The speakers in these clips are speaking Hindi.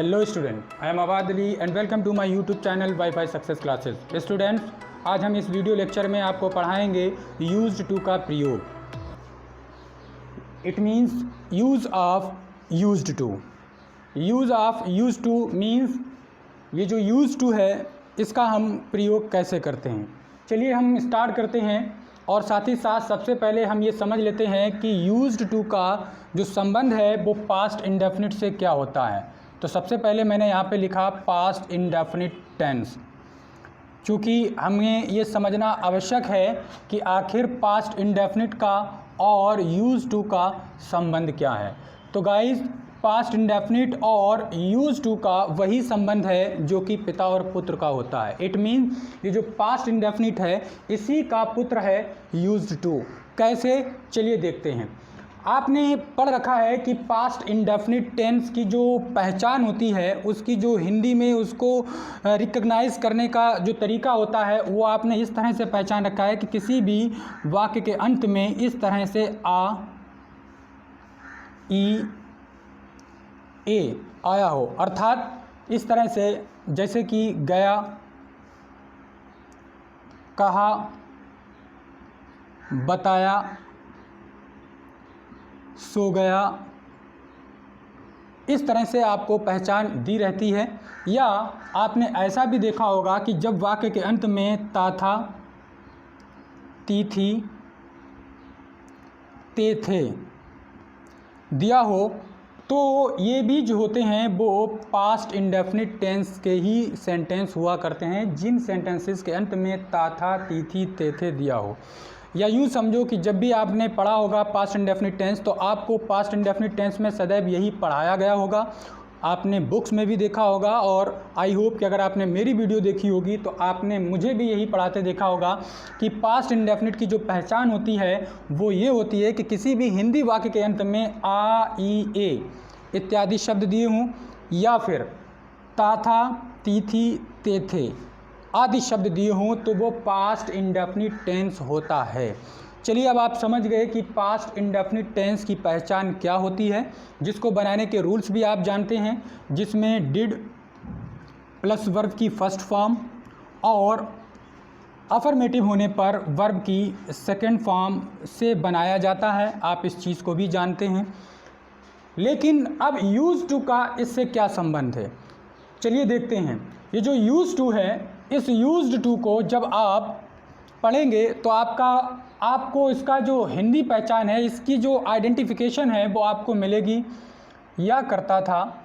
Hello student, I am Abad Ali and welcome to my YouTube channel WiFi success classes. Students, आज हम इस वीडियो लेक्चर में आपको पढ़ाएंगे यूज्ड टू का प्रयोग। It means use of used to. Use of used to means ये जो यूज्ड टू है इसका हम प्रयोग कैसे करते हैं। चलिए हम स्टार्ट करते हैं और साथ ही साथ सबसे पहले हम ये समझ लेते हैं कि यूज्ड टू का जो संबंध है वो पास्ट इंडेफिनिट से क्या होता है। तो सबसे पहले मैंने यहाँ पे लिखा पास्ट इंडेफिनिट टेंस, क्योंकि हमें ये समझना आवश्यक है कि आखिर पास्ट इंडेफिनिट का और यूज्ड टू का संबंध क्या है। तो गाइस, पास्ट इंडेफिनिट और यूज्ड टू का वही संबंध है जो कि पिता और पुत्र का होता है। इट मीन ये जो पास्ट इंडेफिनिट है इसी का पुत्र है यूज्ड टू। कैसे, चलिए देखते हैं। आपने पढ़ रखा है कि पास्ट इंडेफिनिट टेंस की जो पहचान होती है, उसकी जो हिंदी में उसको रिकग्नाइज करने का जो तरीका होता है वो आपने इस तरह से पहचान रखा है कि किसी भी वाक्य के अंत में इस तरह से आ, ई, ए आया हो, अर्थात इस तरह से जैसे कि गया, कहा, बताया, सो गया, इस तरह से आपको पहचान दी रहती है। या आपने ऐसा भी देखा होगा कि जब वाक्य के अंत में ता था, ती थी, ते थे दिया हो, तो ये भी जो होते हैं वो पास्ट इंडेफिनिट टेंस के ही सेंटेंस हुआ करते हैं, जिन सेंटेंसेस के अंत में ता था, ती थी, ते थे दिया हो। या यूँ समझो कि जब भी आपने पढ़ा होगा पास्ट इंडेफिनिट टेंस, तो आपको पास्ट इंडेफिनिट टेंस में सदैव यही पढ़ाया गया होगा। आपने बुक्स में भी देखा होगा और आई होप कि अगर आपने मेरी वीडियो देखी होगी तो आपने मुझे भी यही पढ़ाते देखा होगा कि पास्ट इंडेफिनिट की जो पहचान होती है वो ये होती है कि किसी भी हिंदी वाक्य के अंत में आ, ई, ए इत्यादि शब्द दिए हों, या फिर ता था, ती थी, ते थे आदि शब्द दिए हों, तो वो पास्ट इंडेफिनिट टेंस होता है। चलिए, अब आप समझ गए कि पास्ट इंडेफिनिट टेंस की पहचान क्या होती है, जिसको बनाने के रूल्स भी आप जानते हैं, जिसमें डिड प्लस वर्ब की फर्स्ट फॉर्म और अफर्मेटिव होने पर वर्ब की सेकंड फॉर्म से बनाया जाता है। आप इस चीज़ को भी जानते हैं। लेकिन अब यूज्ड टू का इससे क्या संबंध है, चलिए देखते हैं। ये जो यूज्ड टू है, इस यूज्ड टू को जब आप पढ़ेंगे तो आपको इसका जो हिंदी पहचान है, इसकी जो आइडेंटिफिकेशन है वो आपको मिलेगी। या करता था,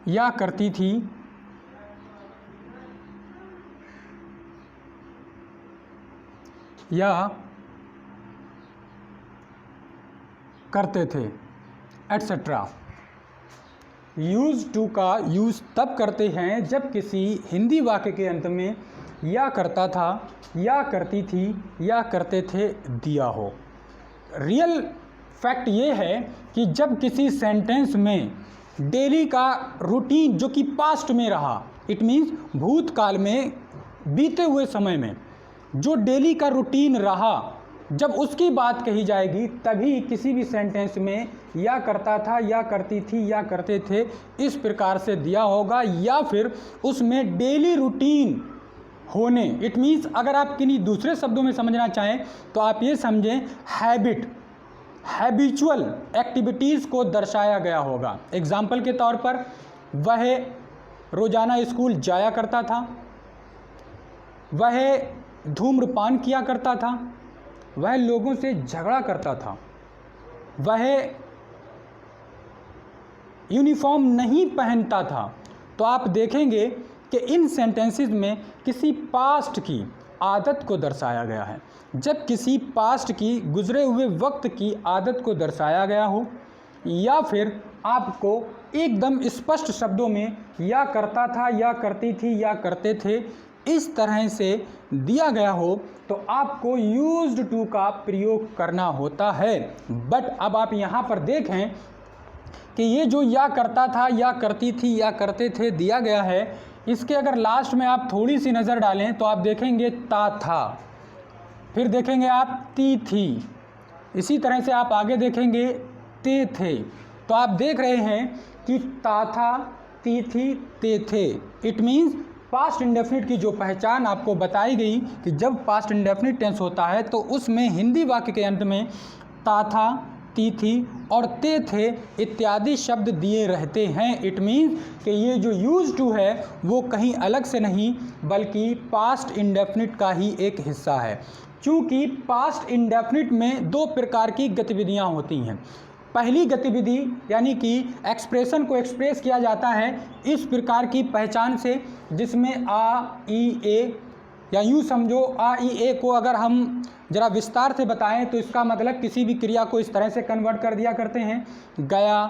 या करती थी, या करते थे, एट्सेट्रा। यूज टू का यूज़ तब करते हैं जब किसी हिंदी वाक्य के अंत में या करता था, या करती थी, या करते थे दिया हो। रियल फैक्ट ये है कि जब किसी सेंटेंस में डेली का रूटीन जो कि पास्ट में रहा, इट मीन्स भूतकाल में बीते हुए समय में जो डेली का रूटीन रहा, जब उसकी बात कही जाएगी तभी किसी भी सेंटेंस में या करता था, या करती थी, या करते थे इस प्रकार से दिया होगा, या फिर उसमें डेली रूटीन होने। इट मीन्स अगर आप किन्हीं दूसरे शब्दों में समझना चाहें तो आप ये समझें हैबिट, हैबिचुअल एक्टिविटीज़ को दर्शाया गया होगा। एग्जाम्पल के तौर पर वह रोज़ाना स्कूल जाया करता था, वह धूम्रपान किया करता था, वह लोगों से झगड़ा करता था, वह यूनिफॉर्म नहीं पहनता था। तो आप देखेंगे कि इन सेंटेंसेस में किसी पास्ट की आदत को दर्शाया गया है। जब किसी पास्ट की गुजरे हुए वक्त की आदत को दर्शाया गया हो, या फिर आपको एकदम स्पष्ट शब्दों में या करता था, या करती थी, या करते थे इस तरह से दिया गया हो, तो आपको यूज्ड टू का प्रयोग करना होता है। बट अब आप यहाँ पर देखें कि ये जो या करता था, या करती थी, या करते थे दिया गया है, इसके अगर लास्ट में आप थोड़ी सी नज़र डालें तो आप देखेंगे ता था, फिर देखेंगे आप ती थी, इसी तरह से आप आगे देखेंगे ते थे, तो आप देख रहे हैं कि ता था, ती थी, ते थे। इट मीन्स पास्ट इंडेफिनिट की जो पहचान आपको बताई गई कि जब पास्ट इंडेफिनिट टेंस होता है तो उसमें हिंदी वाक्य के अंत में ता था, ती थी और ते थे इत्यादि शब्द दिए रहते हैं। इट मीन्स कि ये जो यूज टू है वो कहीं अलग से नहीं बल्कि पास्ट इंडेफिनिट का ही एक हिस्सा है। क्योंकि पास्ट इंडेफिनिट में दो प्रकार की गतिविधियां होती हैं। पहली गतिविधि यानी कि एक्सप्रेशन को एक्सप्रेस किया जाता है इस प्रकार की पहचान से जिसमें आ, ई, ए, या यूँ समझो आ, ई, ए को अगर हम ज़रा विस्तार से बताएं तो इसका मतलब किसी भी क्रिया को इस तरह से कन्वर्ट कर दिया करते हैं, गया,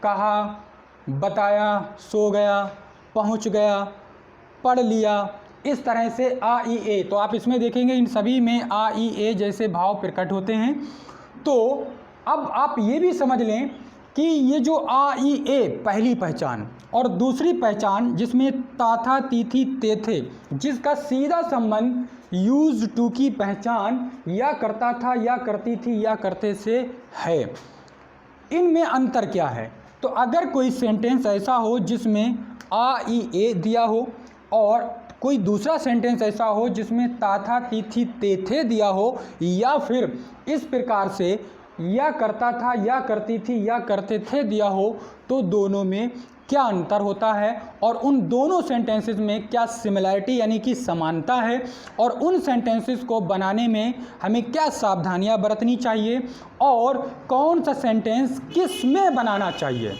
कहा, बताया, सो गया, पहुंच गया, पढ़ लिया, इस तरह से आ, ई, ए। तो आप इसमें देखेंगे इन सभी में आ, ई, ए जैसे भाव प्रकट होते हैं। तो अब आप ये भी समझ लें कि ये जो आ, ई, ए पहली पहचान और दूसरी पहचान जिसमें ता था, ती थी, ते थे, जिसका सीधा संबंध यूज टू की पहचान या करता था, या करती थी, या करते से है, इनमें अंतर क्या है? तो अगर कोई सेंटेंस ऐसा हो जिसमें आ, ई, ए दिया हो और कोई दूसरा सेंटेंस ऐसा हो जिसमें ता था, ती थी, ते थे दिया हो, या फिर इस प्रकार से या करता था, या करती थी, या करते थे दिया हो, तो दोनों में क्या अंतर होता है और उन दोनों सेंटेंसेस में क्या सिमिलैरिटी यानी कि समानता है और उन सेंटेंसेस को बनाने में हमें क्या सावधानियां बरतनी चाहिए और कौन सा सेंटेंस किस में बनाना चाहिए।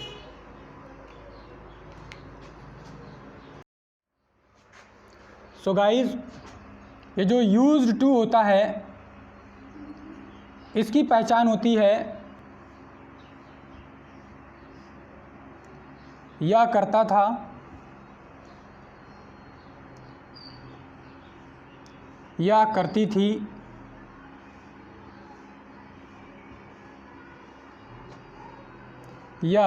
सो गाइज, ये जो यूज्ड टू होता है इसकी पहचान होती है या करता था, या करती थी, या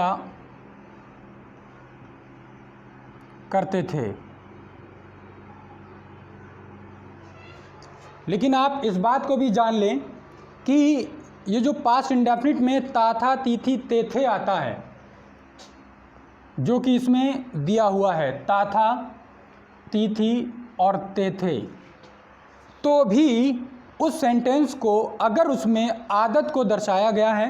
करते थे। लेकिन आप इस बात को भी जान लें कि ये जो पास्ट इंडेफिनिट में ता था, ती थी, ते थे आता है जो कि इसमें दिया हुआ है, ता था, ती थी और ते थे, तो भी उस सेंटेंस को अगर उसमें आदत को दर्शाया गया है,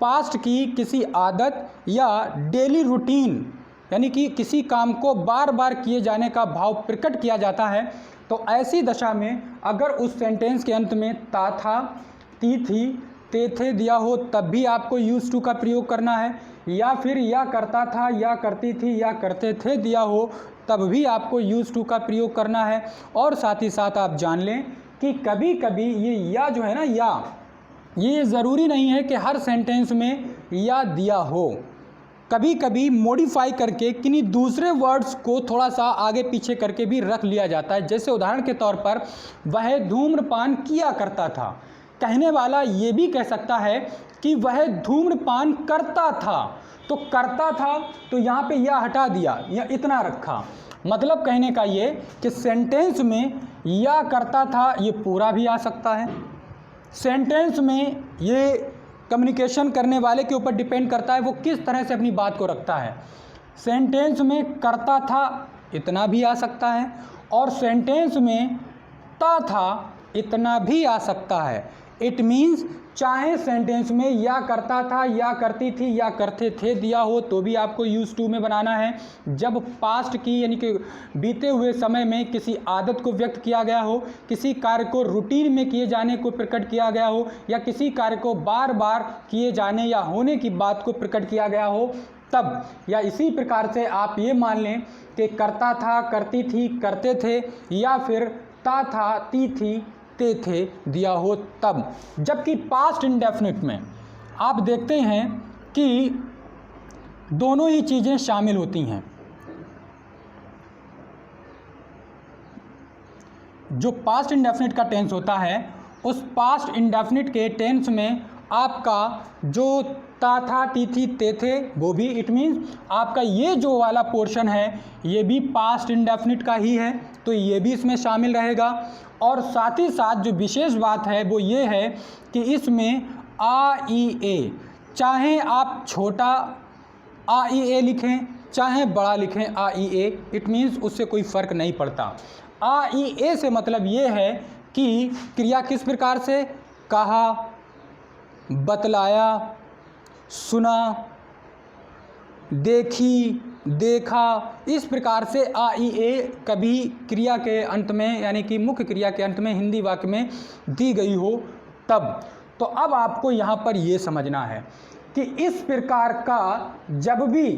पास्ट की किसी आदत या डेली रूटीन यानी कि किसी काम को बार बार किए जाने का भाव प्रकट किया जाता है, तो ऐसी दशा में अगर उस सेंटेंस के अंत में ता था, ती थी, ते थे दिया हो तब भी आपको यूज टू का प्रयोग करना है, या फिर या करता था, या करती थी, या करते थे दिया हो तब भी आपको यूज टू का प्रयोग करना है। और साथ ही साथ आप जान लें कि कभी कभी ये या जो है ना, या ये ज़रूरी नहीं है कि हर सेंटेंस में या दिया हो, कभी कभी मॉडिफाई करके किन्हीं दूसरे वर्ड्स को थोड़ा सा आगे पीछे करके भी रख लिया जाता है। जैसे उदाहरण के तौर पर वह धूम्रपान किया करता था, कहने वाला ये भी कह सकता है कि वह धूम्रपान करता था, तो करता था तो यहाँ पे या हटा दिया या इतना रखा, मतलब कहने का ये कि सेंटेंस में या करता था ये पूरा भी आ सकता है, सेंटेंस में ये कम्युनिकेशन करने वाले के ऊपर डिपेंड करता है वो किस तरह से अपनी बात को रखता है, सेंटेंस में करता था इतना भी आ सकता है और सेंटेंस में ता था इतना भी आ सकता है। इट मीन्स चाहे सेंटेंस में या करता था, या करती थी, या करते थे दिया हो तो भी आपको यूज टू में बनाना है। जब पास्ट की यानी कि बीते हुए समय में किसी आदत को व्यक्त किया गया हो, किसी कार्य को रूटीन में किए जाने को प्रकट किया गया हो, या किसी कार्य को बार बार किए जाने या होने की बात को प्रकट किया गया हो तब, या इसी प्रकार से आप ये मान लें कि करता था, करती थी, करते थे, या फिर ता था, ती थी, ते थे दिया हो तब। जबकि पास्ट इंडेफिनिट में आप देखते हैं कि दोनों ही चीज़ें शामिल होती हैं। जो पास्ट इंडेफिनिट का टेंस होता है उस पास्ट इंडेफिनिट के टेंस में आपका जो ता था, ती थी, ते थे वो भी, इट मीन्स आपका ये जो वाला पोर्शन है ये भी पास्ट इंडेफिनिट का ही है, तो ये भी इसमें शामिल रहेगा। और साथ ही साथ जो विशेष बात है वो ये है कि इसमें AEA, चाहे आप छोटा AEA लिखें चाहे बड़ा लिखें AEA, इट मीन्स उससे कोई फ़र्क नहीं पड़ता। AEA से मतलब ये है कि क्रिया किस प्रकार से, कहा, बतलाया, सुना, देखी, देखा, इस प्रकार से AEA कभी क्रिया के अंत में यानी कि मुख्य क्रिया के अंत में हिंदी वाक्य में दी गई हो तब। तो अब आपको यहाँ पर ये समझना है कि इस प्रकार का जब भी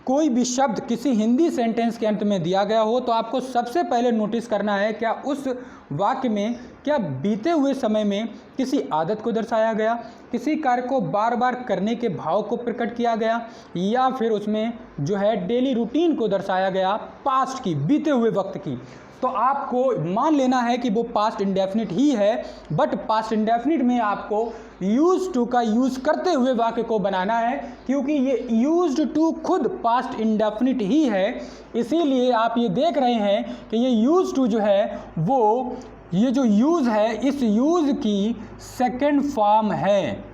कोई भी शब्द किसी हिंदी सेंटेंस के अंत में दिया गया हो तो आपको सबसे पहले नोटिस करना है क्या उस वाक्य में क्या बीते हुए समय में किसी आदत को दर्शाया गया, किसी कार्य को बार बार करने के भाव को प्रकट किया गया, या फिर उसमें जो है डेली रूटीन को दर्शाया गया, पास्ट की, बीते हुए वक्त की। तो आपको मान लेना है कि वो पास्ट इंडेफिनिट ही है, बट पास्ट इंडेफिनिट में आपको यूज्ड टू का यूज़ करते हुए वाक्य को बनाना है, क्योंकि ये यूज्ड टू खुद पास्ट इंडेफिनिट ही है। इसीलिए आप ये देख रहे हैं कि ये यूज्ड टू जो है वो, ये जो यूज़ है इस यूज़ की सेकेंड फॉर्म है,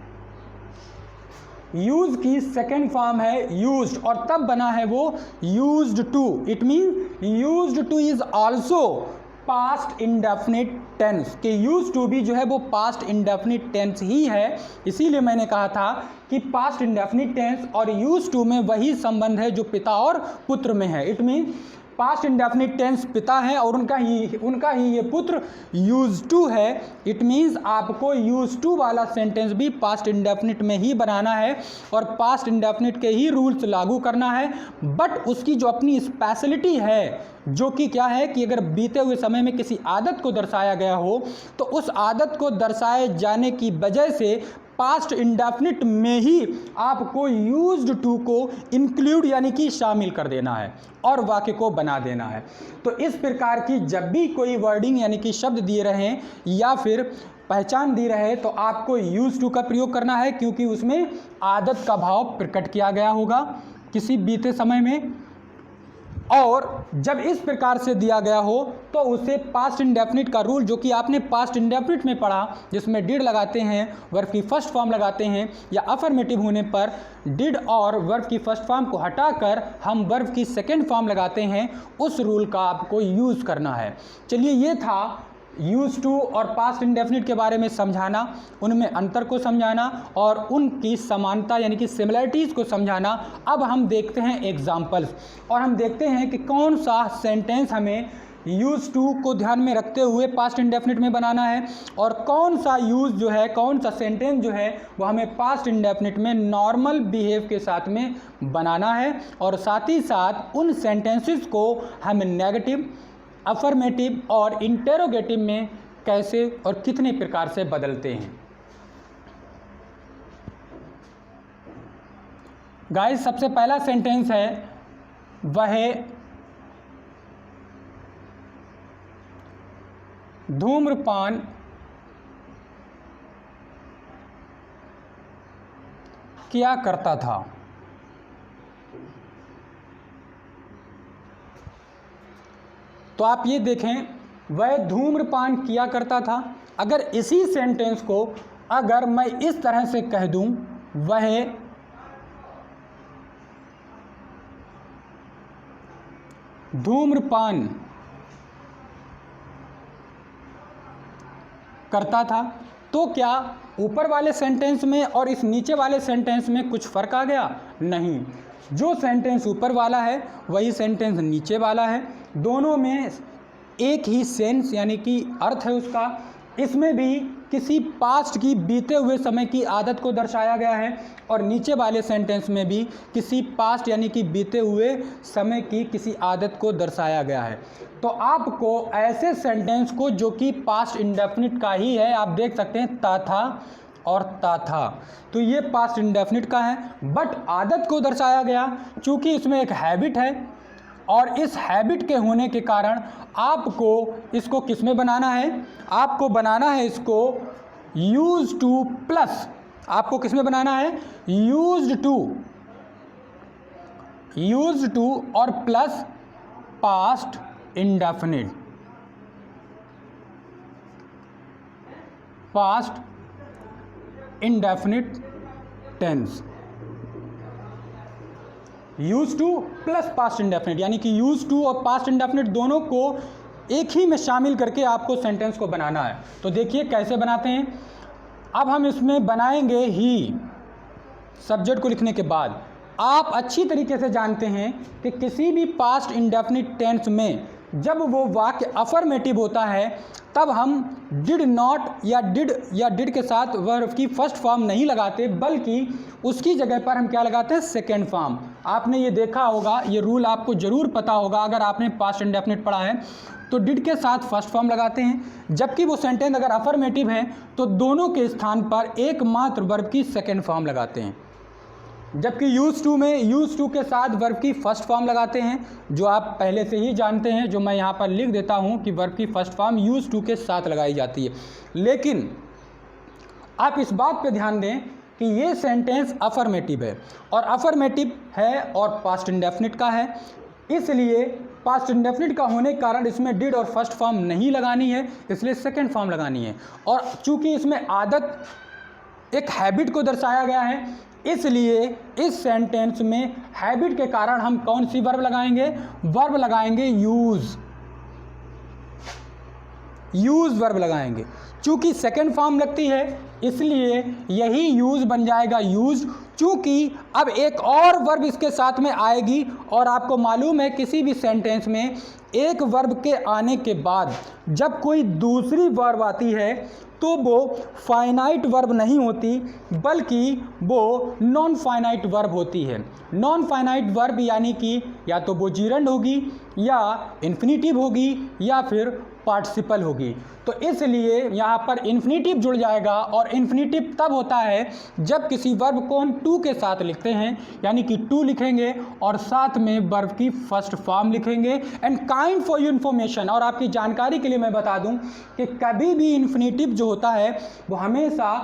यूज की सेकेंड फॉर्म है यूज्ड, और तब बना है वो used to. It mean used to is also past indefinite tense, कि यूज टू भी जो है वो पास्ट इंडेफिनिट टेंस ही है। इसीलिए मैंने कहा था कि पास्ट इंडेफिनिट टेंस और यूज टू में वही संबंध है जो पिता और पुत्र में है। It mean past indefinite tense पिता है और उनका ही ये पुत्र यूज टू है। इट मीन्स आपको यूज टू वाला सेंटेंस भी पास्ट इंडेफिनिट में ही बनाना है और पास्ट इंडेफिनिट के ही रूल्स लागू करना है, बट उसकी जो अपनी स्पेशलिटी है जो कि क्या है कि अगर बीते हुए समय में किसी आदत को दर्शाया गया हो तो उस आदत को दर्शाए जाने की वजह से पास्ट इंडेफिनिट में ही आपको यूज्ड टू को इंक्लूड यानी कि शामिल कर देना है और वाक्य को बना देना है। तो इस प्रकार की जब भी कोई वर्डिंग यानी कि शब्द दिए रहें या फिर पहचान दी रहे तो आपको यूज टू का प्रयोग करना है, क्योंकि उसमें आदत का भाव प्रकट किया गया होगा किसी बीते समय में, और जब इस प्रकार से दिया गया हो तो उसे पास्ट इंडेफिनिट का रूल जो कि आपने पास्ट इंडेफिनिट में पढ़ा, जिसमें डिड लगाते हैं, वर्ब की फर्स्ट फॉर्म लगाते हैं, या अफर्मेटिव होने पर डिड और वर्ब की फर्स्ट फॉर्म को हटाकर हम वर्ब की सेकेंड फॉर्म लगाते हैं, उस रूल का आपको यूज़ करना है। चलिए, ये था यूज टू और पास्ट इंडेफिनिट के बारे में समझाना, उनमें अंतर को समझाना और उनकी समानता यानी कि सिमिलरिटीज़ को समझाना। अब हम देखते हैं एग्जाम्पल्स और हम देखते हैं कि कौन सा सेंटेंस हमें यूज टू को ध्यान में रखते हुए पास्ट इंडेफिनिट में बनाना है और कौन सा यूज जो है, कौन सा सेंटेंस जो है वो हमें पास्ट इंडेफिनिट में नॉर्मल बिहेव के साथ में बनाना है, और साथ ही साथ उन सेंटेंसेस को हम नेगेटिव, अफर्मेटिव और इंटेरोगेटिव में कैसे और कितने प्रकार से बदलते हैं। गाइस, सबसे पहला सेंटेंस है वह धूम्रपान किया करता था। तो आप ये देखें, वह धूम्रपान किया करता था। अगर इसी सेंटेंस को अगर मैं इस तरह से कह दूं, वह धूम्रपान करता था, तो क्या ऊपर वाले सेंटेंस में और इस नीचे वाले सेंटेंस में कुछ फर्क आ गया? नहीं। जो सेंटेंस ऊपर वाला है वही सेंटेंस नीचे वाला है, दोनों में एक ही सेंस यानी कि अर्थ है उसका। इसमें भी किसी पास्ट की बीते हुए समय की आदत को दर्शाया गया है और नीचे वाले सेंटेंस में भी किसी पास्ट यानी कि बीते हुए समय की किसी आदत को दर्शाया गया है। तो आपको ऐसे सेंटेंस को जो कि पास्ट इंडेफिनिट का ही है, आप देख सकते हैं ता था और ता था, तो ये पास्ट इंडेफिनिट का है, बट आदत को दर्शाया गया चूँकि इसमें एक हैबिट है और इस हैबिट के होने के कारण आपको इसको किस में बनाना है? आपको बनाना है इसको यूज टू प्लस, आपको किस में बनाना है? यूज्ड टू और plus past indefinite, past indefinite tense. Use to plus past indefinite, यानी कि यूज टू और पास्ट इंडेफिनिट दोनों को एक ही में शामिल करके आपको सेंटेंस को बनाना है। तो देखिए कैसे बनाते हैं। अब हम इसमें बनाएंगे ही, सब्जेक्ट को लिखने के बाद। आप अच्छी तरीके से जानते हैं कि किसी भी पास्ट इंडेफिनिट टेंस में जब वो वाक्य अफर्मेटिव होता है तब हम डिड नॉट या डिड के साथ वर्ब की फर्स्ट फॉर्म नहीं लगाते, बल्कि उसकी जगह पर हम क्या लगाते हैं, सेकेंड फॉर्म। आपने ये देखा होगा, ये रूल आपको ज़रूर पता होगा अगर आपने पास्ट इंडेफिनिट पढ़ा है। तो डिड के साथ फर्स्ट फॉर्म लगाते हैं, जबकि वो सेंटेंस अगर अफर्मेटिव है तो दोनों के स्थान पर एकमात्र वर्ब की सेकेंड फॉर्म लगाते हैं। जबकि यूज टू में यूज टू के साथ वर्ब की फर्स्ट फॉर्म लगाते हैं, जो आप पहले से ही जानते हैं, जो मैं यहाँ पर लिख देता हूँ कि वर्ब की फर्स्ट फॉर्म यूज टू के साथ लगाई जाती है। लेकिन आप इस बात पे ध्यान दें कि ये सेंटेंस अफर्मेटिव है, और अफर्मेटिव है और पास्ट इंडेफिनिट का है, इसलिए पास्ट इंडेफिनिट का होने के कारण इसमें डिड और फर्स्ट फॉर्म नहीं लगानी है, इसलिए सेकेंड फॉर्म लगानी है। और चूंकि इसमें आदत, एक हैबिट को दर्शाया गया है, इसलिए इस सेंटेंस में हैबिट के कारण हम कौन सी वर्ब लगाएंगे, वर्ब लगाएंगे यूज वर्ब लगाएंगे। चूंकि सेकेंड फॉर्म लगती है इसलिए यही यूज बन जाएगा यूज। चूंकि अब एक और वर्ब इसके साथ में आएगी, और आपको मालूम है किसी भी सेंटेंस में एक वर्ब के आने के बाद जब कोई दूसरी वर्ब आती है तो वो फाइनाइट वर्ब नहीं होती, बल्कि वो नॉन फाइनाइट वर्ब होती है। नॉन फाइनाइट वर्ब यानी कि या तो वो जीरंड होगी, या इन्फिनिटिव होगी, या फिर पार्टिसिपल होगी। तो इसलिए यहाँ पर इन्फिनिटिव जुड़ जाएगा, और इन्फिनिटिव तब होता है जब किसी वर्ब को हम टू के साथ लिखते हैं, यानी कि टू लिखेंगे और साथ में वर्ब की फर्स्ट फॉर्म लिखेंगे। And kind for you information, और आपकी जानकारी के लिए मैं बता दूं कि कभी भी इन्फिनिटिव जो होता है वो हमेशा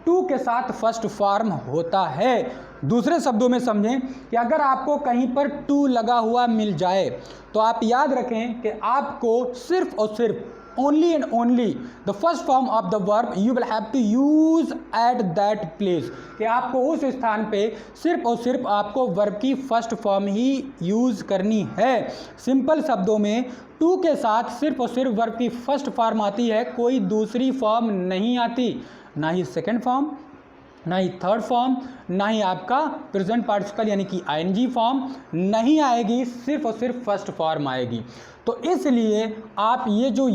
टू के साथ फर्स्ट फॉर्म होता है। दूसरे शब्दों में समझें कि अगर आपको कहीं पर टू लगा हुआ मिल जाए तो आप याद रखें कि आपको सिर्फ और सिर्फ only and only the first form of the verb you will have to use at that place, कि आपको उस स्थान पे सिर्फ और सिर्फ आपको वर्ब की फर्स्ट फॉर्म ही यूज करनी है। सिंपल शब्दों में टू के साथ सिर्फ और सिर्फ वर्ब की फर्स्ट फॉर्म आती है, कोई दूसरी फॉर्म नहीं आती, ना ही सेकेंड फॉर्म, ना ही थर्ड फॉर्म, ना ही आपका प्रेजेंट पार्टिसिपल यानी कि आईएनजी फॉर्म नहीं आएगी, सिर्फ और सिर्फ फर्स्ट फॉर्म आएगी। तो इसलिए आप ये जो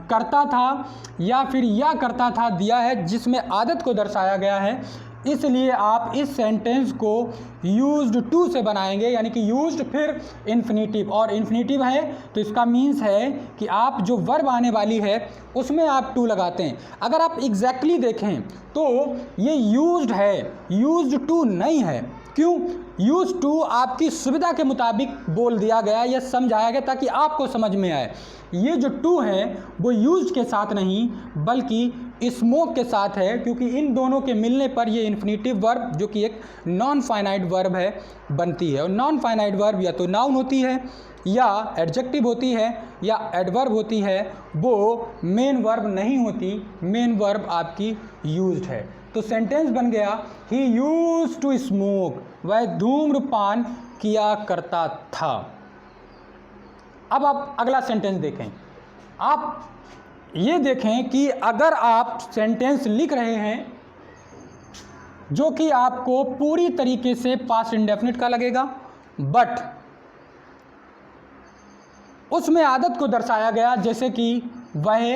करता था या फिर या करता था दिया है जिसमें आदत को दर्शाया गया है, इसलिए आप इस सेंटेंस को यूज्ड टू से बनाएंगे, यानी कि यूज्ड फिर इन्फिनिटिव, और इन्फिनिटिव है तो इसका मीन्स है कि आप जो वर्ब आने वाली है उसमें आप टू लगाते हैं। अगर आप एग्जैक्टली देखें तो ये यूज्ड है, यूज्ड टू नहीं है। क्यों? यूज टू आपकी सुविधा के मुताबिक बोल दिया गया या समझाया गया ताकि आपको समझ में आए। ये जो टू है वो यूज के साथ नहीं बल्कि स्मोक के साथ है, क्योंकि इन दोनों के मिलने पर ये इन्फिनिटिव वर्ब जो कि एक नॉन फाइनाइट वर्ब है बनती है। और नॉन फाइनाइट वर्ब या तो नाउन होती है या एडजेक्टिव होती है या एडवर्ब होती है, वो मेन वर्ब नहीं होती, मेन वर्ब आपकी यूज्ड है। तो सेंटेंस बन गया ही यूज्ड टू स्मोक, वह धूम्रपान किया करता था। अब आप अगला सेंटेंस देखें। आप ये देखें कि अगर आप सेंटेंस लिख रहे हैं जो कि आपको पूरी तरीके से पास्ट इंडेफिनिट का लगेगा, बट उसमें आदत को दर्शाया गया, जैसे कि वह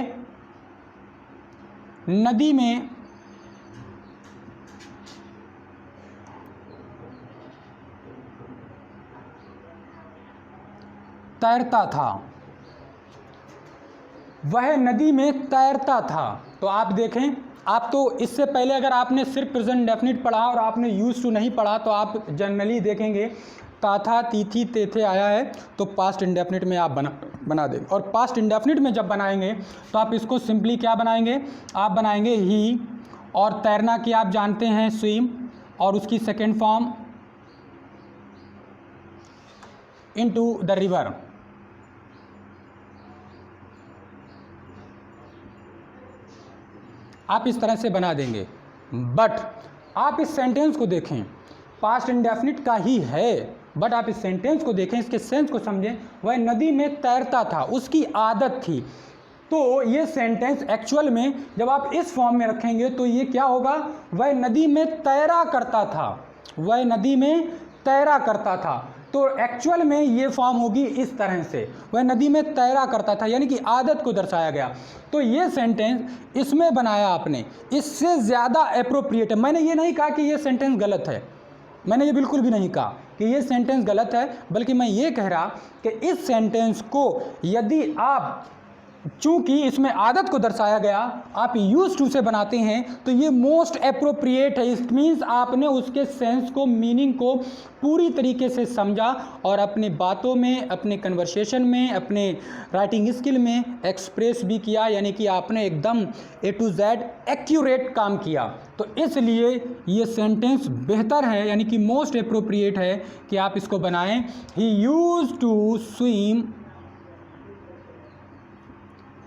नदी में तैरता था, वह नदी में तैरता था। तो आप देखें, आप तो इससे पहले अगर आपने सिर्फ प्रेजेंट इंडेफिनिट पढ़ा और आपने यूज टू नहीं पढ़ा तो आप जनरली देखेंगे ताथा तीथी तेथे आया है तो पास्ट इंडेफिनिट में आप बना देंगे। और पास्ट इंडेफिनिट में जब बनाएंगे तो आप इसको सिंपली क्या बनाएंगे, आप बनाएंगे ही, और तैरना की आप जानते हैं स्विम, और उसकी second form into the river. आप इस तरह से बना देंगे बट आप इस सेंटेंस को देखें, पास्ट इंडेफिनिट का ही है, बट आप इस सेंटेंस को देखें, इसके सेंस को समझें। वह नदी में तैरता था, उसकी आदत थी। तो ये सेंटेंस एक्चुअल में जब आप इस फॉर्म में रखेंगे तो ये क्या होगा, वह नदी में तैरा करता था, वह नदी में तैरा करता था। तो एक्चुअल में ये फॉर्म होगी इस तरह से, वह नदी में तैरा करता था, यानी कि आदत को दर्शाया गया। तो ये सेंटेंस इसमें बनाया आपने, इससे ज़्यादा एप्रोप्रिएट है। मैंने ये नहीं कहा कि ये सेंटेंस गलत है, मैंने ये बिल्कुल भी नहीं कहा कि ये सेंटेंस गलत है, बल्कि मैं ये कह रहा कि इस सेंटेंस को यदि आप, चूंकि इसमें आदत को दर्शाया गया, आप यूज टू से बनाते हैं तो ये मोस्ट एप्रोप्रिएट है। इट मीन्स आपने उसके सेंस को, मीनिंग को पूरी तरीके से समझा और अपने बातों में, अपने कन्वर्सेशन में, अपने राइटिंग स्किल में एक्सप्रेस भी किया, यानी कि आपने एकदम A to Z एक्यूरेट काम किया। तो इसलिए ये सेंटेंस बेहतर है, यानी कि मोस्ट एप्रोप्रिएट है कि आप इसको बनाएं। He used to swim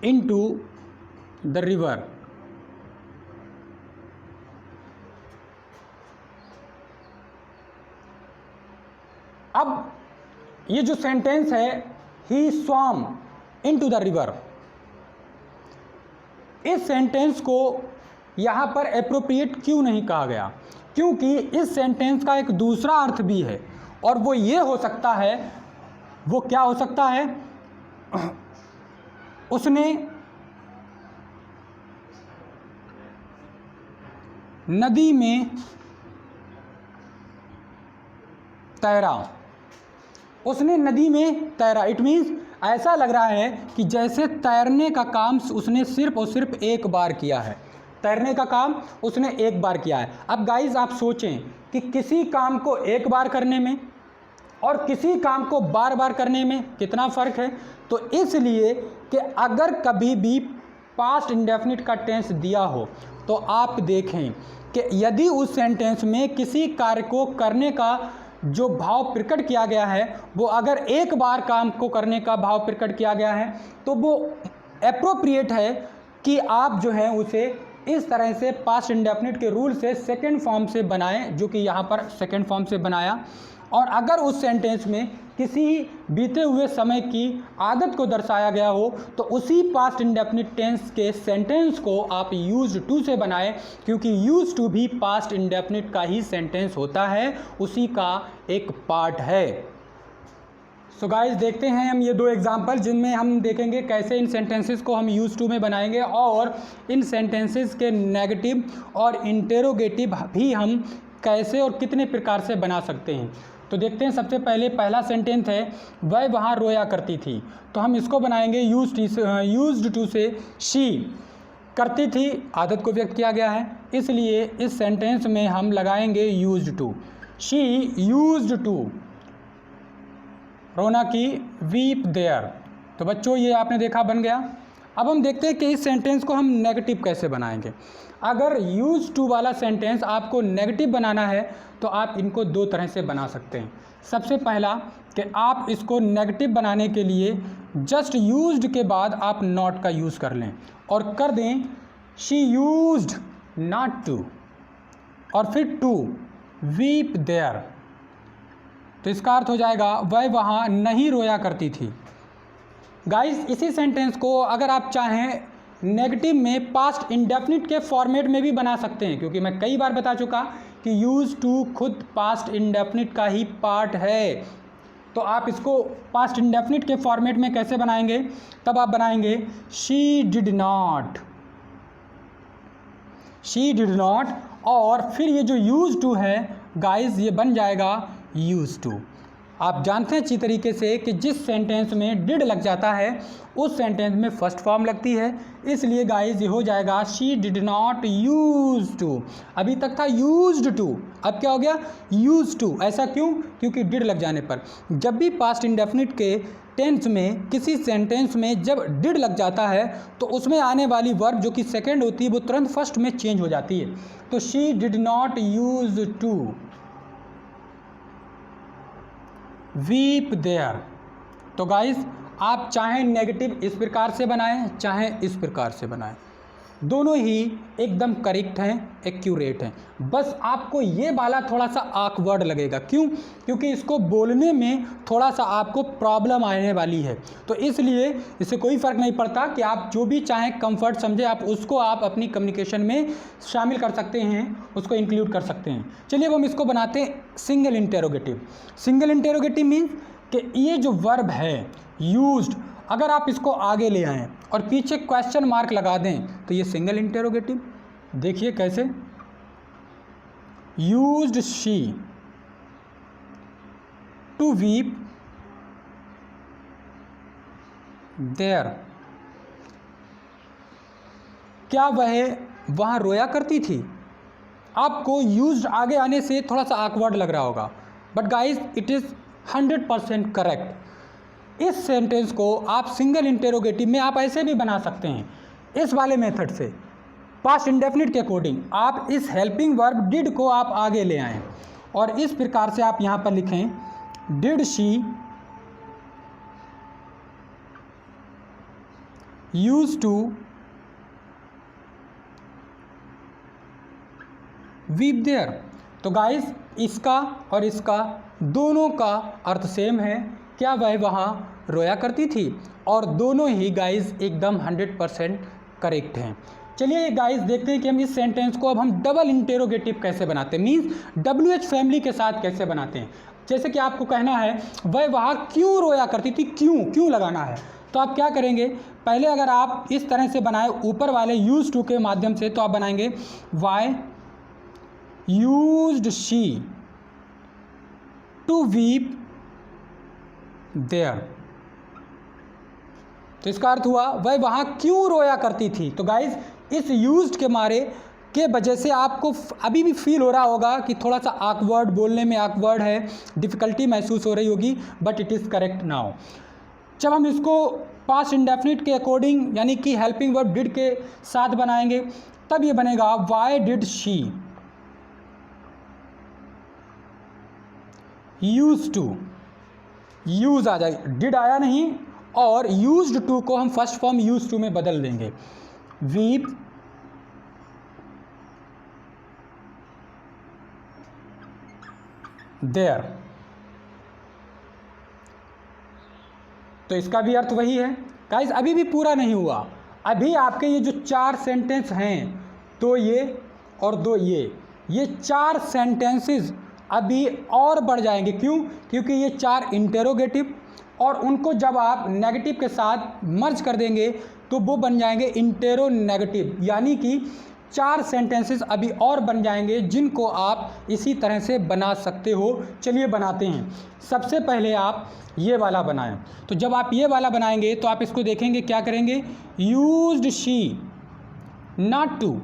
into the river। अब ये जो सेंटेंस है he swam into the river, इस सेंटेंस को यहाँ पर एप्रोप्रिएट क्यों नहीं कहा गया? क्योंकि इस सेंटेंस का एक दूसरा अर्थ भी है, और वो ये हो सकता है, वो क्या हो सकता है, उसने नदी में तैरा, उसने नदी में तैरा। इट मीन्स ऐसा लग रहा है कि जैसे तैरने का काम उसने सिर्फ और सिर्फ एक बार किया है, तैरने का काम उसने एक बार किया है। अब गाइज आप सोचें कि किसी काम को एक बार करने में और किसी काम को बार बार करने में कितना फ़र्क है। तो इसलिए कि अगर कभी भी पास्ट इंडेफिनिट का टेंस दिया हो तो आप देखें कि यदि उस सेंटेंस में किसी कार्य को करने का जो भाव प्रकट किया गया है, वो अगर एक बार काम को करने का भाव प्रकट किया गया है, तो वो एप्रोप्रिएट है कि आप जो है उसे इस तरह से पास्ट इंडेफिनिट के रूल से सेकंड फॉर्म से बनाएं, जो कि यहाँ पर सेकंड फॉर्म से बनाया। और अगर उस सेंटेंस में किसी बीते हुए समय की आदत को दर्शाया गया हो तो उसी पास्ट इंडेफिनिट टेंस के सेंटेंस को आप यूज्ड टू से बनाएं, क्योंकि यूज्ड टू भी पास्ट इंडेफिनिट का ही सेंटेंस होता है, उसी का एक पार्ट है। सो गाइस देखते हैं हम ये दो एग्जाम्पल, जिनमें हम देखेंगे कैसे इन सेंटेंसेस को हम यूज्ड टू में बनाएंगे और इन सेंटेंसेस के नेगेटिव और इंटेरोगेटिव भी हम कैसे और कितने प्रकार से बना सकते हैं। तो देखते हैं, सबसे पहले पहला सेंटेंस है वह वहाँ रोया करती थी, तो हम इसको बनाएंगे यूज्ड टू से। शी करती थी, आदत को व्यक्त किया गया है, इसलिए इस सेंटेंस में हम लगाएंगे used to. She used to रोना की वीप देयर। तो बच्चों ये आपने देखा बन गया। अब हम देखते हैं कि इस सेंटेंस को हम नेगेटिव कैसे बनाएंगे। अगर यूज टू वाला सेंटेंस आपको नेगेटिव बनाना है तो आप इनको दो तरह से बना सकते हैं। सबसे पहला कि आप इसको नेगेटिव बनाने के लिए जस्ट यूज्ड के बाद आप नॉट का यूज़ कर लें और कर दें शी यूज्ड नॉट टू और फिर टू वीप देयर। तो इसका अर्थ हो जाएगा वह वहाँ नहीं रोया करती थी। गाइस इसी सेंटेंस को अगर आप चाहें नेगेटिव में पास्ट इंडेफिनिट के फॉर्मेट में भी बना सकते हैं, क्योंकि मैं कई बार बता चुका कि यूज टू खुद पास्ट इंडेफिनिट का ही पार्ट है। तो आप इसको पास्ट इंडेफिनिट के फॉर्मेट में कैसे बनाएंगे? तब आप बनाएंगे she did not, she did not, और फिर ये जो यूज टू है गाइस ये बन जाएगा यूज टू। आप जानते हैं अच्छी तरीके से कि जिस सेंटेंस में डिड लग जाता है उस सेंटेंस में फर्स्ट फॉर्म लगती है, इसलिए गाइस ये हो जाएगा she did not use to. अभी तक था यूज्ड टू, अब क्या हो गया यूज टू। ऐसा क्यों? क्योंकि डिड लग जाने पर जब भी पास्ट इंडेफिनिट के टेंस में किसी सेंटेंस में जब डिड लग जाता है तो उसमें आने वाली वर्ब जो कि सेकेंड होती है वो तुरंत फर्स्ट में चेंज हो जाती है। तो she did not use to weep there. तो गाइस आप चाहें नेगेटिव इस प्रकार से बनाएं, चाहें इस प्रकार से बनाएं। दोनों ही एकदम करेक्ट हैं, एक्यूरेट हैं। बस आपको ये वाला थोड़ा सा ऑकवर्ड लगेगा। क्यों? क्योंकि इसको बोलने में थोड़ा सा आपको प्रॉब्लम आने वाली है। तो इसलिए इससे कोई फ़र्क नहीं पड़ता कि आप जो भी चाहें कंफर्ट समझे आप उसको आप अपनी कम्युनिकेशन में शामिल कर सकते हैं, उसको इंक्लूड कर सकते हैं। चलिए अब हम इसको बनाते हैं single interrogative. Single interrogative means कि ये जो वर्ब है यूज्ड, अगर आप इसको आगे ले आएँ और पीछे क्वेश्चन मार्क लगा दें तो ये सिंगल इंटेरोगेटिव। देखिए कैसे, used she to weep there, क्या वह वहाँ रोया करती थी? आपको यूज्ड आगे आने से थोड़ा सा ऑकवर्ड लग रहा होगा, but guys it is 100% correct. इस सेंटेंस को आप सिंगल इंटेरोगेटिव में आप ऐसे भी बना सकते हैं इस वाले मेथड से, पास्ट इंडेफिनिट के अकॉर्डिंग। आप इस हेल्पिंग वर्ब डिड को आप आगे ले आएं और इस प्रकार से आप यहाँ पर लिखें did she use to weep there. तो गाइस इसका और इसका दोनों का अर्थ सेम है, क्या वह वहाँ रोया करती थी, और दोनों ही गाइस एकदम 100% करेक्ट हैं। चलिए गाइस देखते हैं कि हम इस सेंटेंस को अब हम डबल इंटेरोगेटिव कैसे बनाते हैं, मीन्स WH फैमिली के साथ कैसे बनाते हैं। जैसे कि आपको कहना है वह वहाँ क्यों रोया करती थी, क्यों लगाना है, तो आप क्या करेंगे, पहले अगर आप इस तरह से बनाए ऊपर वाले यूज टू के माध्यम से, तो आप बनाएंगे why used she to weep there. तो इसका अर्थ हुआ वह वहाँ क्यों रोया करती थी। तो गाइज इस यूज्ड के मारे के वजह से आपको अभी भी फील हो रहा होगा कि थोड़ा सा ऑकवर्ड, बोलने में ऑकवर्ड है, डिफ़िकल्टी महसूस हो रही होगी, but it is correct now. जब हम इसको पास्ट इंडेफिनिट के अकॉर्डिंग यानी कि हेल्पिंग वर्ब डिड के साथ बनाएंगे तब ये बनेगा why did she use to, use आ जाए, डिड आया नहीं, और यूज्ड टू को हम फर्स्ट फॉर्म यूज टू में बदल देंगे, वीप देयर। तो इसका भी अर्थ वही है। गाइस अभी भी पूरा नहीं हुआ, अभी आपके ये जो 4 सेंटेंस हैं, तो ये और 2 ये 4 सेंटेंसेस अभी और बढ़ जाएंगे। क्यों? क्योंकि ये 4 इंटेरोगेटिव, और उनको जब आप नेगेटिव के साथ मर्ज कर देंगे तो वो बन जाएंगे इंटेरो नेगेटिव, यानी कि 4 सेंटेंसेस अभी और बन जाएंगे जिनको आप इसी तरह से बना सकते हो। चलिए बनाते हैं। सबसे पहले आप ये वाला बनाएं। तो जब आप ये वाला बनाएंगे तो आप इसको देखेंगे क्या करेंगे, यूज्ड शी नॉट टू,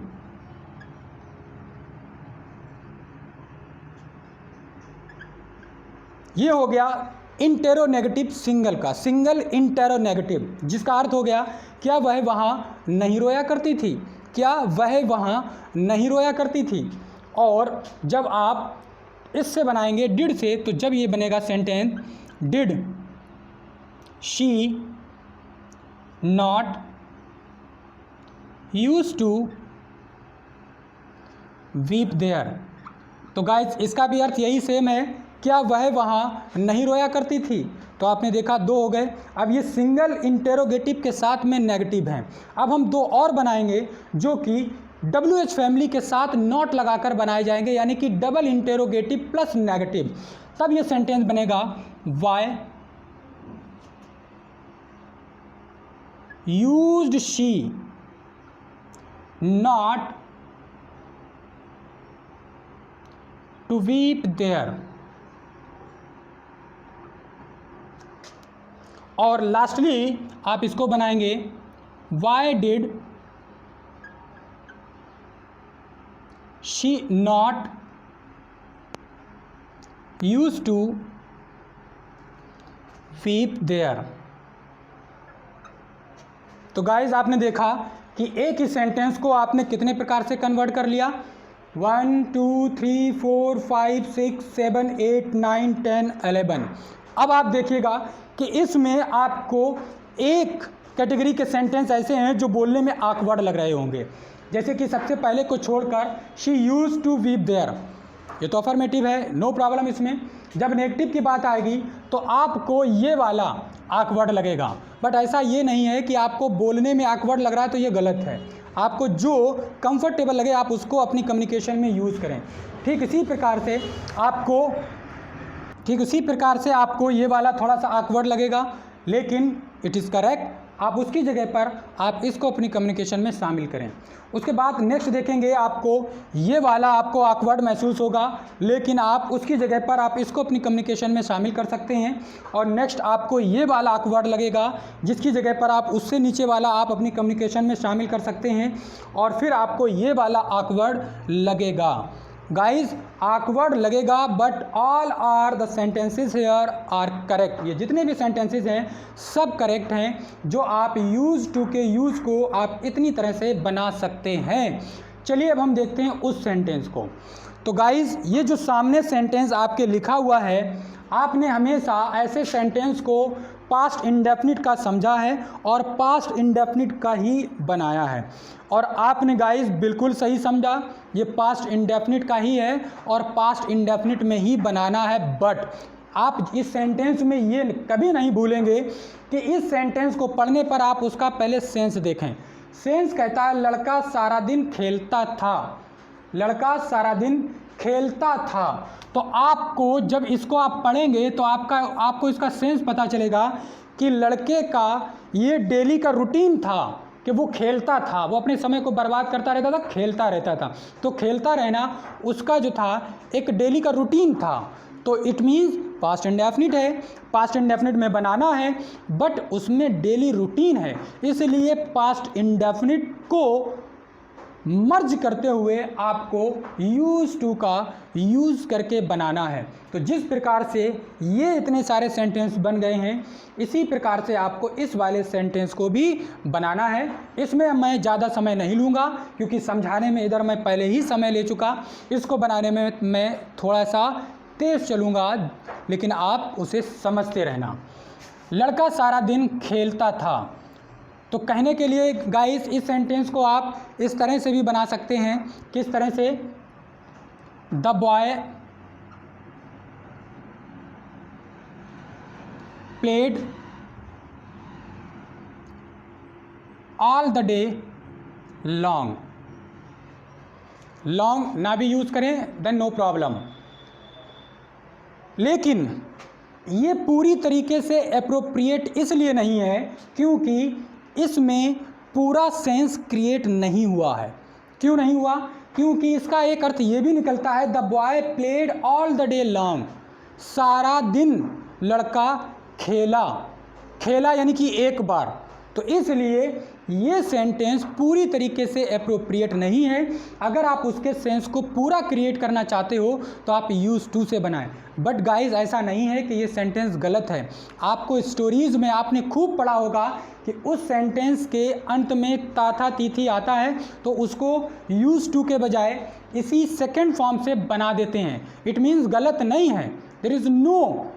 ये हो गया इंटेरोनेगेटिव सिंगल का, सिंगल इंटेरोनेगेटिव, जिसका अर्थ हो गया क्या वह वहाँ नहीं रोया करती थी, क्या वह वहाँ नहीं रोया करती थी। और जब आप इससे बनाएंगे डिड से, तो जब ये बनेगा sentence did she not use to weep there. तो गाइस इसका भी अर्थ यही सेम है, क्या वह वहाँ नहीं रोया करती थी। तो आपने देखा 2 हो गए। अब ये सिंगल इंटेरोगेटिव के साथ में नेगेटिव हैं। अब हम 2 और बनाएंगे जो कि WH फैमिली के साथ नॉट लगाकर बनाए जाएंगे, यानी कि डबल इंटेरोगेटिव प्लस नेगेटिव। तब ये सेंटेंस बनेगा why used she not to weep there. और लास्टली आप इसको बनाएंगे why did she not use to weep there. तो गाइज आपने देखा कि एक ही सेंटेंस को आपने कितने प्रकार से कन्वर्ट कर लिया, 1 2 3 4 5 6 7 8 9 10 11। अब आप देखिएगा कि इसमें आपको एक कैटेगरी के सेंटेंस ऐसे हैं जो बोलने में ऑकवर्ड लग रहे होंगे, जैसे कि सबसे पहले को छोड़कर she use to weep there, ये तो अफर्मेटिव है, नो प्रॉब्लम इसमें। जब नेगेटिव की बात आएगी तो आपको ये वाला ऑकवर्ड लगेगा, बट ऐसा ये नहीं है कि आपको बोलने में ऑकवर्ड लग रहा है तो ये गलत है। आपको जो कंफर्टेबल लगे आप उसको अपनी कम्युनिकेशन में यूज़ करें। ठीक इसी प्रकार से आपको ये वाला थोड़ा सा ऑकवर्ड लगेगा, लेकिन इट इज़ करेक्ट। आप उसकी जगह पर आप इसको अपनी कम्युनिकेशन में शामिल करें। उसके बाद नेक्स्ट देखेंगे, आपको ये वाला आपको ऑकवर्ड महसूस होगा, लेकिन आप उसकी जगह पर आप इसको अपनी कम्युनिकेशन में शामिल कर सकते हैं। और नेक्स्ट आपको ये वाला ऑकवर्ड लगेगा, जिसकी जगह पर आप उससे नीचे वाला आप अपनी कम्युनिकेशन में शामिल कर सकते हैं। और फिर आपको ये वाला ऑकवर्ड लगेगा। गाइज ऑकवर्ड लगेगा, but all are the sentences here are correct. ये जितने भी सेंटेंसेस हैं सब करेक्ट हैं, जो आप यूज टू के यूज़ को आप इतनी तरह से बना सकते हैं। चलिए अब हम देखते हैं उस सेंटेंस को। तो गाइज ये जो सामने सेंटेंस आपके लिखा हुआ है, आपने हमेशा ऐसे सेंटेंस को पास्ट इंडेफिनिट का समझा है और पास्ट इंडेफिनिट का ही बनाया है। और आपने गाइस बिल्कुल सही समझा, ये पास्ट इंडेफिनिट का ही है और पास्ट इंडेफिनिट में ही बनाना है। बट आप इस सेंटेंस में ये कभी नहीं भूलेंगे कि इस सेंटेंस को पढ़ने पर आप उसका पहले सेंस देखें। सेंस कहता है लड़का सारा दिन खेलता था, लड़का सारा दिन खेलता था। तो आपको जब इसको आप पढ़ेंगे तो आपको इसका सेंस पता चलेगा कि लड़के का ये डेली का रूटीन था कि वो खेलता था, वो अपने समय को बर्बाद करता रहता था, खेलता रहता था। तो खेलता रहना उसका जो था एक डेली का रूटीन था। तो इट मीन्स पास्ट इंडेफिनिट है, पास्ट इंडेफिनिट में बनाना है, बट उसमें डेली रूटीन है, इसलिए पास्ट इंडेफिनिट को मर्ज करते हुए आपको यूज टू का यूज़ करके बनाना है। तो जिस प्रकार से ये इतने सारे सेंटेंस बन गए हैं, इसी प्रकार से आपको इस वाले सेंटेंस को भी बनाना है। इसमें मैं ज़्यादा समय नहीं लूँगा क्योंकि समझाने में इधर मैं पहले ही समय ले चुका, इसको बनाने में मैं थोड़ा सा तेज़ चलूँगा, लेकिन आप उसे समझते रहना। लड़का सारा दिन खेलता था, तो कहने के लिए गाइस इस सेंटेंस को आप इस तरह से भी बना सकते हैं। किस तरह से? The boy played all the day long. Long ना भी यूज़ करें देन नो प्रॉब्लम, लेकिन ये पूरी तरीके से एप्रोप्रिएट इसलिए नहीं है क्योंकि इसमें पूरा सेंस क्रिएट नहीं हुआ है। क्यों नहीं हुआ? क्योंकि इसका एक अर्थ ये भी निकलता है the boy played all the day long, सारा दिन लड़का खेला, खेला यानी कि एक बार। तो इसलिए ये सेंटेंस पूरी तरीके से एप्रोप्रिएट नहीं है। अगर आप उसके सेंस को पूरा क्रिएट करना चाहते हो तो आप यूज टू से बनाएं। बट गाइज ऐसा नहीं है कि ये सेंटेंस गलत है। आपको स्टोरीज़ में आपने खूब पढ़ा होगा कि उस सेंटेंस के अंत में ताथा तीथी आता है तो उसको यूज टू के बजाय इसी सेकेंड फॉर्म से बना देते हैं। इट मीन्स गलत नहीं है, there is no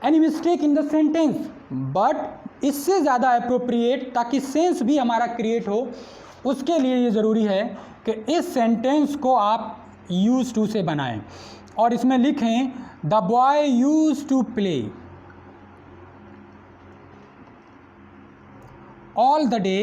any mistake in the sentence, but इससे ज़्यादा अप्रोप्रिएट ताकि सेंस भी हमारा क्रिएट हो, उसके लिए ये ज़रूरी है कि इस सेंटेंस को आप यूज टू से बनाएं और इसमें लिखें the boy use to play all the day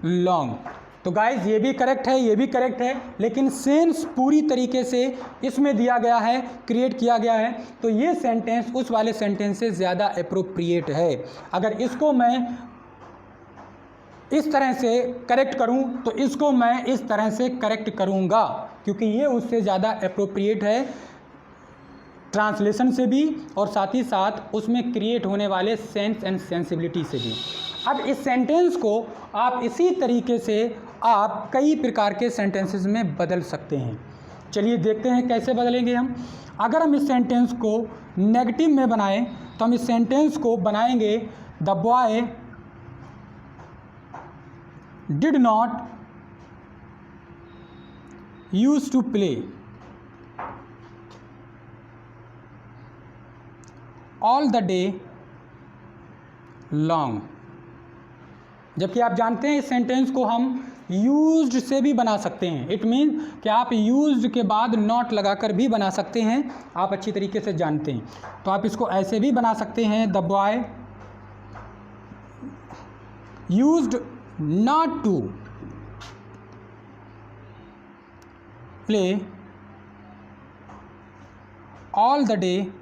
long. तो गाइज ये भी करेक्ट है, ये भी करेक्ट है, लेकिन सेंस पूरी तरीके से इसमें दिया गया है, क्रिएट किया गया है। तो ये सेंटेंस उस वाले सेंटेंस से ज़्यादा अप्रोप्रिएट है। अगर इसको मैं इस तरह से करेक्ट करूं तो इसको मैं इस तरह से करेक्ट करूंगा क्योंकि ये उससे ज़्यादा अप्रोप्रिएट है ट्रांसलेशन से भी और साथ ही साथ उसमें क्रिएट होने वाले सेंस एंड सेंसिबिलिटी से भी। अब इस सेंटेंस को आप इसी तरीके से आप कई प्रकार के सेंटेंसेस में बदल सकते हैं। चलिए देखते हैं कैसे बदलेंगे हम। अगर हम इस सेंटेंस को नेगेटिव में बनाएं तो हम इस सेंटेंस को बनाएंगे the boy did not use to play all the day long. जबकि आप जानते हैं इस सेंटेंस को हम यूज्ड से भी बना सकते हैं। इट मीन कि आप यूज्ड के बाद नॉट लगाकर भी बना सकते हैं, आप अच्छी तरीके से जानते हैं। तो आप इसको ऐसे भी बना सकते हैं, the boy used not to play all the day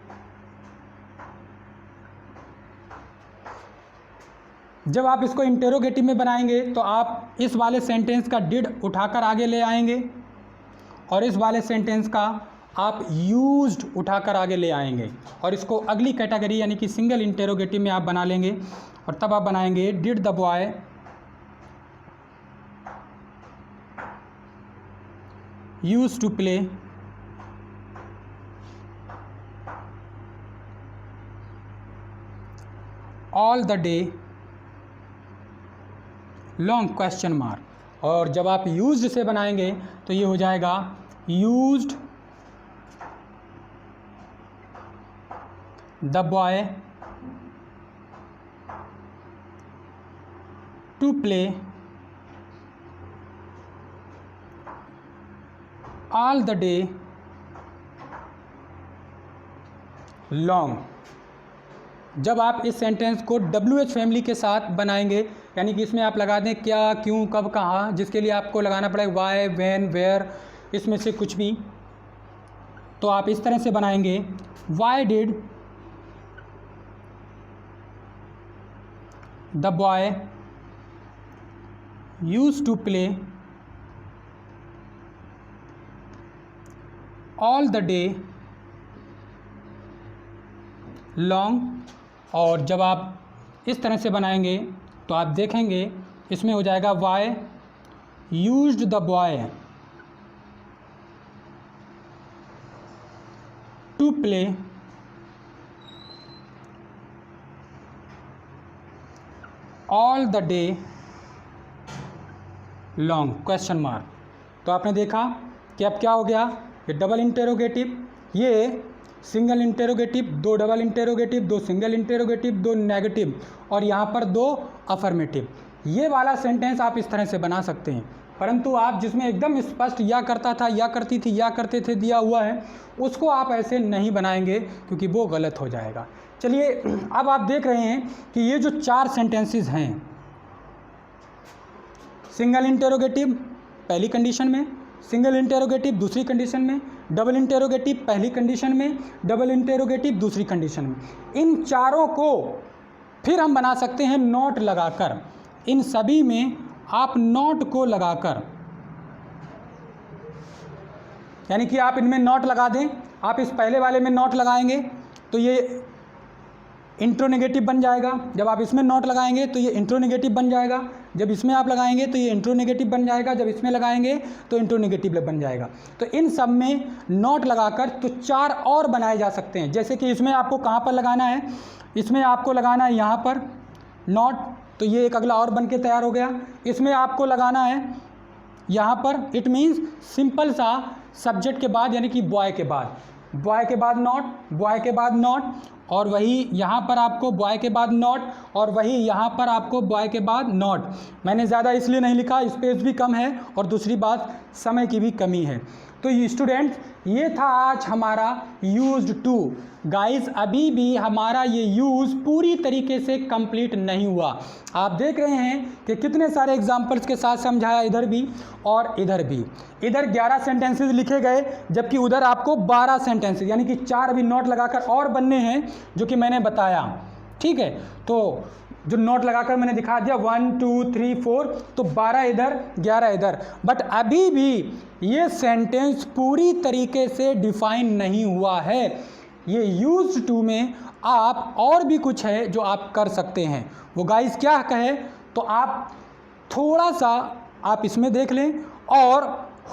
जब आप इसको इंटेरोगेटिव में बनाएंगे तो आप इस वाले सेंटेंस का डिड उठाकर आगे ले आएंगे और इस वाले सेंटेंस का आप यूज्ड उठाकर आगे ले आएंगे और इसको अगली कैटेगरी यानी कि सिंगल इंटेरोगेटिव में आप बना लेंगे और तब आप बनाएंगे did the boy used to play all the day long question mark. और जब आप यूज्ड से बनाएंगे तो ये हो जाएगा used the boy to play all the day long. जब आप इस सेंटेंस को WH फैमिली के साथ बनाएंगे यानी कि इसमें आप लगा दें क्या, क्यों, कब, कहाँ, जिसके लिए आपको लगाना पड़ेगा वाई, व्हेन, वेयर, इसमें से कुछ भी। तो आप इस तरह से बनाएंगे why did the boy used to play all the day long. और जब आप इस तरह से बनाएंगे तो आप देखेंगे इसमें हो जाएगा why used the boy to play all the day long question mark. तो आपने देखा कि अब क्या हो गया, ये डबल इंटेरोगेटिव, ये सिंगल इंटेरोगेटिव, दो डबल इंटेरोगेटिव, दो सिंगल इंटेरोगेटिव, दो नेगेटिव और यहाँ पर दो अफर्मेटिव। ये वाला सेंटेंस आप इस तरह से बना सकते हैं, परंतु आप जिसमें एकदम स्पष्ट या करता था, या करती थी, या करते थे दिया हुआ है, उसको आप ऐसे नहीं बनाएंगे क्योंकि वो गलत हो जाएगा। चलिए अब आप देख रहे हैं कि ये जो चार सेंटेंसेस हैं, सिंगल इंटेरोगेटिव पहली कंडीशन में, सिंगल इंटेरोगेटिव दूसरी कंडीशन में, डबल इंटेरोगेटिव पहली कंडीशन में, डबल इंटेरोगेटिव दूसरी कंडीशन में, इन चारों को फिर हम बना सकते हैं नॉट लगाकर। इन सभी में आप नॉट को लगाकर, यानी कि आप इनमें नॉट लगा दें, आप इस पहले वाले में नॉट लगाएंगे तो ये इंट्रोनेगेटिव बन जाएगा, जब आप इसमें नॉट लगाएंगे तो ये इंट्रोनेगेटिव बन जाएगा, जब इसमें आप लगाएंगे तो ये इंट्रोनेगेटिव बन जाएगा, जब इसमें लगाएंगे तो इंट्रोनेगेटिव बन जाएगा। तो इन सब में नॉट लगाकर तो चार और बनाए जा सकते हैं। जैसे कि इसमें आपको कहाँ पर लगाना है, इसमें आपको लगाना है यहाँ पर नॉट, तो ये एक अगला और बन के तैयार हो गया। इसमें आपको लगाना है यहाँ पर, इट मीन्स सिंपल सा सब्जेक्ट के बाद यानी कि बॉय के बाद, बॉय के बाद नॉट, बॉय के बाद नॉट, और वही यहाँ पर आपको बॉय के बाद नॉट, और वही यहाँ पर आपको बॉय के बाद नॉट। मैंने ज़्यादा इसलिए नहीं लिखा, स्पेस भी कम है और दूसरी बात समय की भी कमी है। तो स्टूडेंट्स ये था आज हमारा यूज्ड टू। गाइस अभी भी हमारा ये यूज़ पूरी तरीके से कंप्लीट नहीं हुआ। आप देख रहे हैं कि कितने सारे एग्जाम्पल्स के साथ समझाया, इधर भी और इधर भी। इधर 11 सेंटेंसेस लिखे गए जबकि उधर आपको 12 सेंटेंसेस यानी कि 4 अभी नोट लगाकर और बनने हैं जो कि मैंने बताया। ठीक है, तो जो नोट लगाकर मैंने दिखा दिया 1 2 3 4, तो 12 इधर 11 इधर। बट अभी भी ये सेंटेंस पूरी तरीके से डिफाइन नहीं हुआ है। ये यूज्ड टू में आप और भी कुछ है जो आप कर सकते हैं। वो गाइस क्या कहे तो आप थोड़ा सा आप इसमें देख लें, और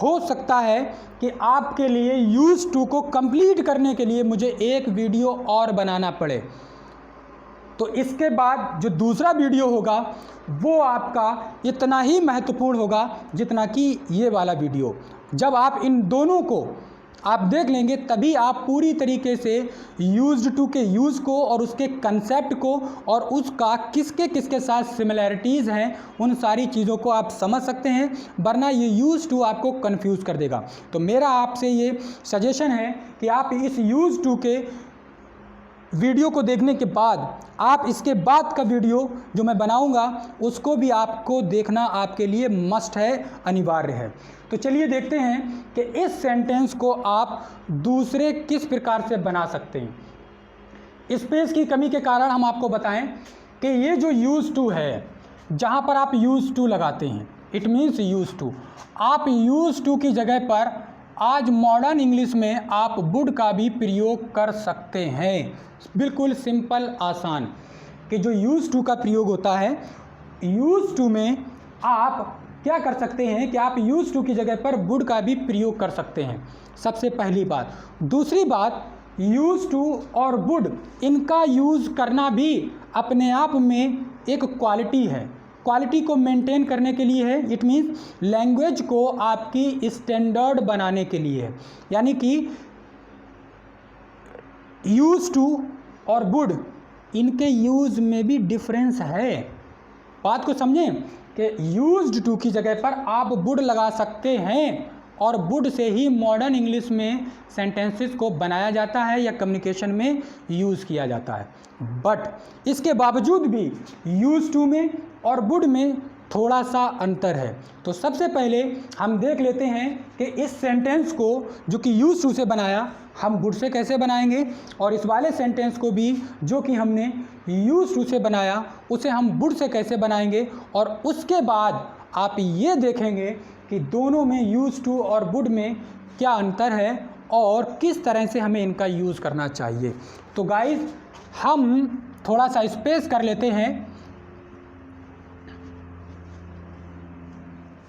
हो सकता है कि आपके लिए यूज्ड टू को कंप्लीट करने के लिए मुझे एक वीडियो और बनाना पड़े। तो इसके बाद जो दूसरा वीडियो होगा वो आपका इतना ही महत्वपूर्ण होगा जितना कि ये वाला वीडियो। जब आप इन दोनों को आप देख लेंगे, तभी आप पूरी तरीके से यूज्ड टू के यूज़ को और उसके कंसेप्ट को और उसका किसके किसके साथ सिमिलैरिटीज़ हैं उन सारी चीज़ों को आप समझ सकते हैं, वरना ये यूज़ टू आपको कंफ्यूज कर देगा। तो मेरा आपसे ये सजेशन है कि आप इस यूज़ टू के वीडियो को देखने के बाद आप इसके बाद का वीडियो जो मैं बनाऊंगा उसको भी आपको देखना आपके लिए मस्ट है, अनिवार्य है। तो चलिए देखते हैं कि इस सेंटेंस को आप दूसरे किस प्रकार से बना सकते हैं। स्पेस की कमी के कारण हम आपको बताएं कि ये जो यूज़ टू है, जहाँ पर आप यूज़ टू लगाते हैं, इट मीन्स यूज़ टू, आप यूज़ टू की जगह पर आज मॉडर्न इंग्लिश में आप वुड का भी प्रयोग कर सकते हैं। बिल्कुल सिंपल आसान, कि जो यूज़ टू का प्रयोग होता है, यूज़ टू में आप क्या कर सकते हैं कि आप यूज़ टू की जगह पर वुड का भी प्रयोग कर सकते हैं, सबसे पहली बात। दूसरी बात, यूज़ टू और वुड इनका यूज़ करना भी अपने आप में एक क्वालिटी है, क्वालिटी को मेंटेन करने के लिए है। इट मीन्स लैंग्वेज को आपकी स्टैंडर्ड बनाने के लिए है। यानी कि यूज़ टू और वुड इनके यूज़ में भी डिफरेंस है। बात को समझें कि यूज्ड टू की जगह पर आप वुड लगा सकते हैं और would say he modern English में सेंटेंसेस को बनाया जाता है या कम्युनिकेशन में यूज़ किया जाता है। बट इसके बावजूद भी यूज़ टू में और वुड में थोड़ा सा अंतर है। तो सबसे पहले हम देख लेते हैं कि इस सेंटेंस को जो कि यूज़ टू से बनाया हम वुड से कैसे बनाएंगे, और इस वाले सेंटेंस को भी जो कि हमने यूज़ टू से बनाया उसे हम वुड से कैसे बनाएंगे। और उसके बाद आप ये देखेंगे कि दोनों में यूज़ टू और वुड में क्या अंतर है और किस तरह से हमें इनका यूज़ करना चाहिए। तो गाइस हम थोड़ा सा स्पेस कर लेते हैं।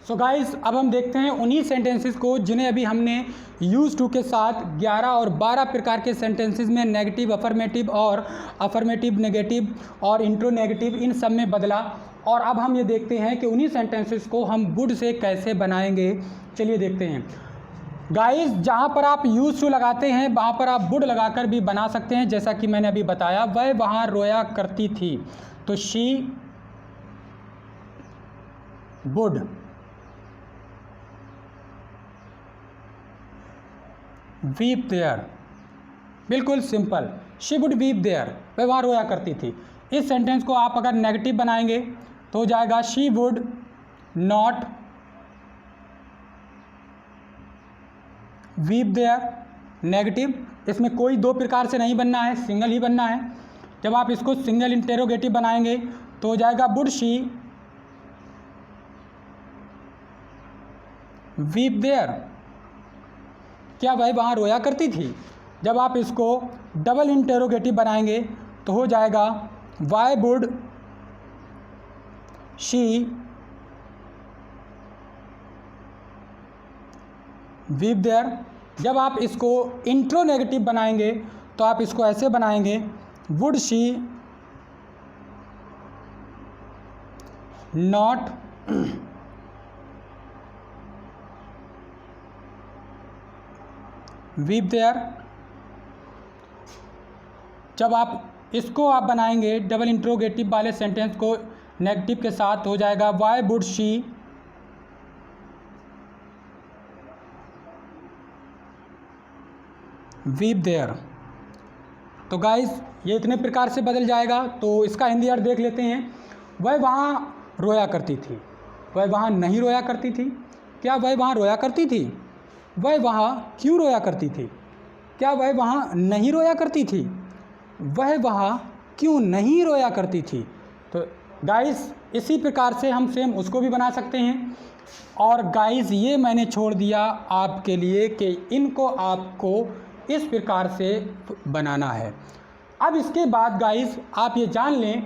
सो गाइस अब हम देखते हैं उन्हीं सेंटेंसेस को जिन्हें अभी हमने यूज़ टू के साथ 11 और 12 प्रकार के सेंटेंसेस में नेगेटिव अफर्मेटिव और अफर्मेटिव नेगेटिव और इंट्रो नेगेटिव इन सब में बदला। और अब हम ये देखते हैं कि उन्हीं सेंटेंसेस को हम वुड से कैसे बनाएंगे। चलिए देखते हैं गाइस, जहाँ पर आप यूज़ टू लगाते हैं वहाँ पर आप वुड लगाकर भी बना सकते हैं। जैसा कि मैंने अभी बताया, वह वहाँ रोया करती थी, तो शी वुड वीप देयर। बिल्कुल simple, she would weep there, वह वहाँ रोया करती थी। इस सेंटेंस को आप अगर नेगेटिव बनाएंगे तो हो जाएगा she would not weep there. Negative, इसमें कोई दो प्रकार से नहीं बनना है, सिंगल ही बनना है। जब आप इसको सिंगल इंटेरोगेटिव बनाएंगे तो हो जाएगा वुड शी वीप देयर, क्या वह वहाँ रोया करती थी। जब आप इसको डबल इंटेरोगेटिव बनाएंगे तो हो जाएगा why would she weep there. जब आप इसको इंट्रोनेगेटिव बनाएंगे तो आप इसको ऐसे बनाएंगे, would she not weep there. जब आप इसको आप बनाएंगे डबल इंट्रोगेटिव वाले सेंटेंस को नेगेटिव के साथ, हो जाएगा why would she weep there. तो गाइस ये इतने प्रकार से बदल जाएगा। तो इसका हिंदी अर्थ देख लेते हैं। वह वहाँ रोया करती थी, वह वहाँ नहीं रोया करती थी। क्या वह वहाँ रोया करती थी? वह वहाँ क्यों रोया करती थी? क्या वह वहाँ नहीं रोया करती थी? वह वहाँ क्यों नहीं रोया करती थी? तो गाइस इसी प्रकार से हम सेम उसको भी बना सकते हैं। और गाइस ये मैंने छोड़ दिया आपके लिए कि इनको आपको इस प्रकार से बनाना है। अब इसके बाद गाइस आप ये जान लें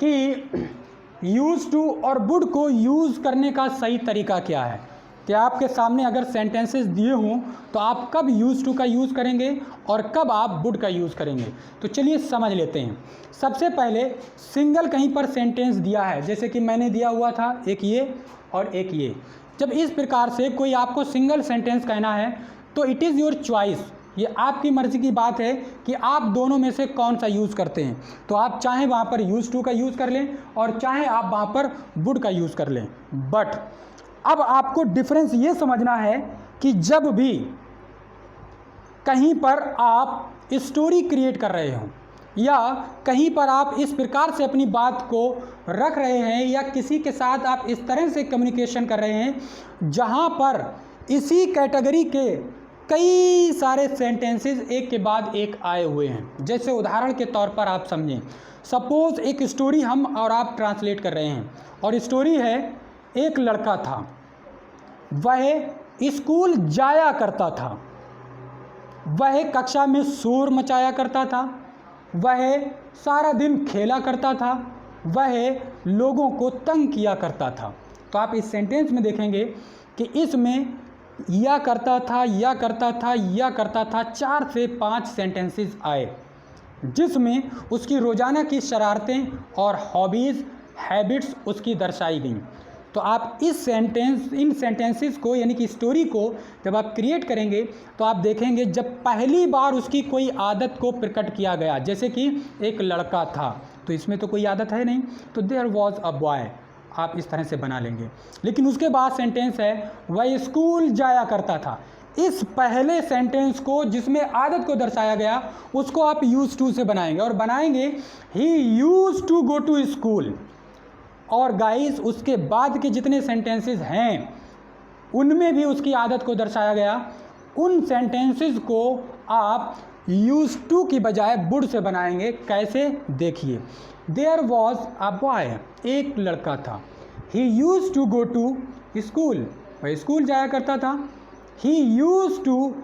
कि यूज़ टू और वुड को यूज़ करने का सही तरीका क्या है। कि आपके सामने अगर सेंटेंसेस दिए हों तो आप कब यूज़ टू का यूज़ करेंगे और कब आप वुड का यूज़ करेंगे। तो चलिए समझ लेते हैं। सबसे पहले सिंगल कहीं पर सेंटेंस दिया है, जैसे कि मैंने दिया हुआ था एक ये और एक ये। जब इस प्रकार से कोई आपको सिंगल सेंटेंस कहना है तो इट इज़ योर चॉइस, ये आपकी मर्ज़ी की बात है कि आप दोनों में से कौन सा यूज़ करते हैं। तो आप चाहे वहाँ पर यूज़ टू का यूज़ कर लें और चाहे आप वहाँ पर वुड का यूज़ कर लें। बट अब आपको डिफरेंस ये समझना है कि जब भी कहीं पर आप स्टोरी क्रिएट कर रहे हो या कहीं पर आप इस प्रकार से अपनी बात को रख रहे हैं या किसी के साथ आप इस तरह से कम्युनिकेशन कर रहे हैं जहाँ पर इसी कैटेगरी के कई सारे सेंटेंसेस एक के बाद एक आए हुए हैं। जैसे उदाहरण के तौर पर आप समझें, सपोज़ एक स्टोरी हम और आप ट्रांसलेट कर रहे हैं और स्टोरी है, एक लड़का था, वह स्कूल जाया करता था, वह कक्षा में शोर मचाया करता था, वह सारा दिन खेला करता था, वह लोगों को तंग किया करता था। तो आप इस सेंटेंस में देखेंगे कि इसमें या करता था, या करता था, या करता था, 4 से 5 सेंटेंसेस आए जिसमें उसकी रोज़ाना की शरारतें और हॉबीज़, हैबिट्स उसकी दर्शाई गई। तो आप इन सेंटेंसेस को यानी कि स्टोरी को जब आप क्रिएट करेंगे तो आप देखेंगे जब पहली बार उसकी कोई आदत को प्रकट किया गया, जैसे कि एक लड़का था, तो इसमें तो कोई आदत है नहीं, तो देयर वॉज अ बॉय, आप इस तरह से बना लेंगे। लेकिन उसके बाद सेंटेंस है, वह स्कूल जाया करता था। इस पहले सेंटेंस को जिसमें आदत को दर्शाया गया उसको आप यूज टू से बनाएंगे और बनाएंगे he used to go to school. और गाइस उसके बाद के जितने सेंटेंसेस हैं उनमें भी उसकी आदत को दर्शाया गया, उन सेंटेंसेस को आप यूज टू की बजाय वुड से बनाएंगे। कैसे, देखिए, देयर वॉज अ बॉय, एक लड़का था, he used to go to school, वह स्कूल जाया करता था, he used to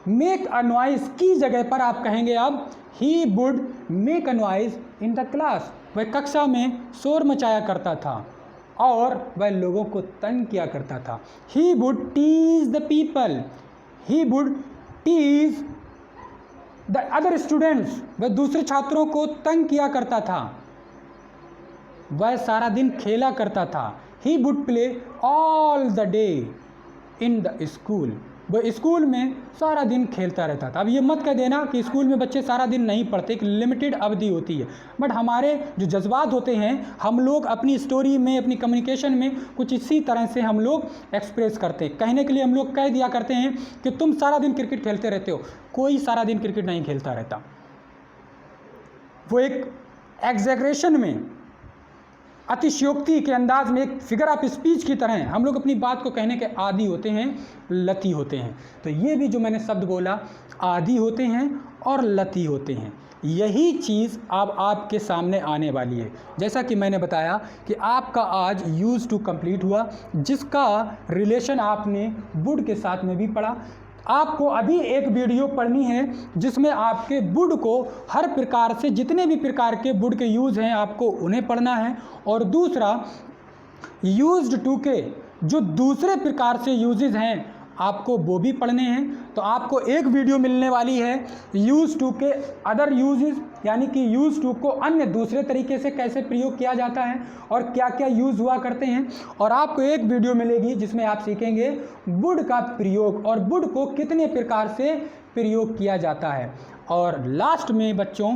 make a noise की जगह पर आप कहेंगे अब he would make a noise in the class, वह कक्षा में शोर मचाया करता था और वह लोगों को तंग किया करता था। He would tease the people, he would tease the other students, वह दूसरे छात्रों को तंग किया करता था, वह सारा दिन खेला करता था। He would play all the day in the school, वह स्कूल में सारा दिन खेलता रहता था। अब ये मत कह देना कि स्कूल में बच्चे सारा दिन नहीं पढ़ते, एक लिमिटेड अवधि होती है, बट हमारे जो जज्बात होते हैं हम लोग अपनी स्टोरी में, अपनी कम्युनिकेशन में कुछ इसी तरह से हम लोग एक्सप्रेस करते हैं। कहने के लिए हम लोग कह दिया करते हैं कि तुम सारा दिन क्रिकेट खेलते रहते हो, कोई सारा दिन क्रिकेट नहीं खेलता रहता। वो एक एग्जैगरेशन में, अतिशयोक्ति के अंदाज में, एक फिगर ऑफ स्पीच की तरह हम लोग अपनी बात को कहने के आदी होते हैं, लती होते हैं। तो ये भी जो मैंने शब्द बोला, आदी होते हैं और लती होते हैं, यही चीज़ अब आपके सामने आने वाली है। जैसा कि मैंने बताया कि आपका आज यूज टू कंप्लीट हुआ, जिसका रिलेशन आपने वुड के साथ में भी पढ़ा। आपको अभी एक वीडियो पढ़नी है जिसमें आपके वुड को हर प्रकार से, जितने भी प्रकार के वुड के यूज़ हैं आपको उन्हें पढ़ना है, और दूसरा यूज्ड टू के जो दूसरे प्रकार से यूजेस हैं आपको वो भी पढ़ने हैं। तो आपको एक वीडियो मिलने वाली है यूज टू के अदर यूजेस, यानी कि यूज टू को अन्य दूसरे तरीके से कैसे प्रयोग किया जाता है और क्या क्या यूज़ हुआ करते हैं, और आपको एक वीडियो मिलेगी जिसमें आप सीखेंगे वुड का प्रयोग और वुड को कितने प्रकार से प्रयोग किया जाता है। और लास्ट में बच्चों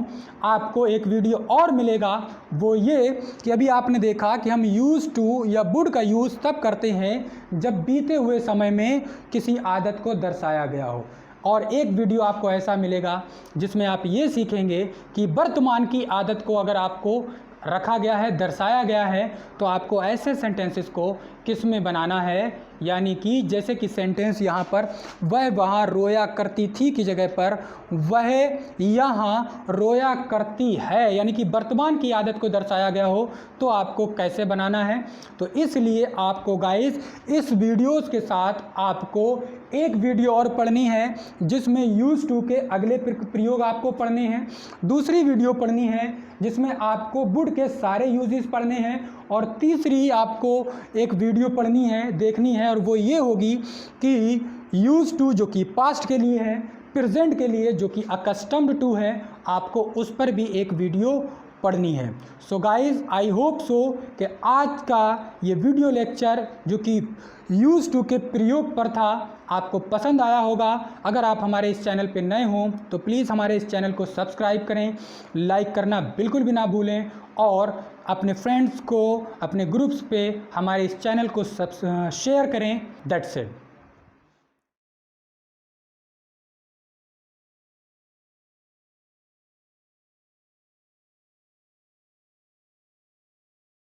आपको एक वीडियो और मिलेगा, वो ये कि अभी आपने देखा कि हम यूज़ टू या वुड का यूज़ तब करते हैं जब बीते हुए समय में किसी आदत को दर्शाया गया हो, और एक वीडियो आपको ऐसा मिलेगा जिसमें आप ये सीखेंगे कि वर्तमान की आदत को अगर आपको रखा गया है, दर्शाया गया है, तो आपको ऐसे सेंटेंसेस को किस में बनाना है, यानी कि जैसे कि सेंटेंस यहाँ पर, वह वहाँ रोया करती थी की जगह पर वह यहाँ रोया करती है, यानी कि वर्तमान की आदत को दर्शाया गया हो तो आपको कैसे बनाना है। तो इसलिए आपको गाइस इस वीडियोस के साथ आपको एक वीडियो और पढ़नी है जिसमें यूज टू के अगले प्रयोग आपको पढ़ने हैं, दूसरी वीडियो पढ़नी है जिसमें आपको वुड के सारे यूजेस पढ़ने हैं, और तीसरी आपको एक वीडियो पढ़नी है, देखनी है, और वो ये होगी कि यूज टू जो कि पास्ट के लिए है, प्रेजेंट के लिए जो कि अकस्टम्ड टू है, आपको उस पर भी एक वीडियो पढ़नी है। So guys I hope so कि आज का ये वीडियो लेक्चर जो कि यूज टू के प्रयोग पर था आपको पसंद आया होगा। अगर आप हमारे इस चैनल पर नए हों तो प्लीज़ हमारे इस चैनल को सब्सक्राइब करें, लाइक करना बिल्कुल भी ना भूलें और अपने फ्रेंड्स को, अपने ग्रुप्स पे हमारे इस चैनल को शेयर करें। That's it.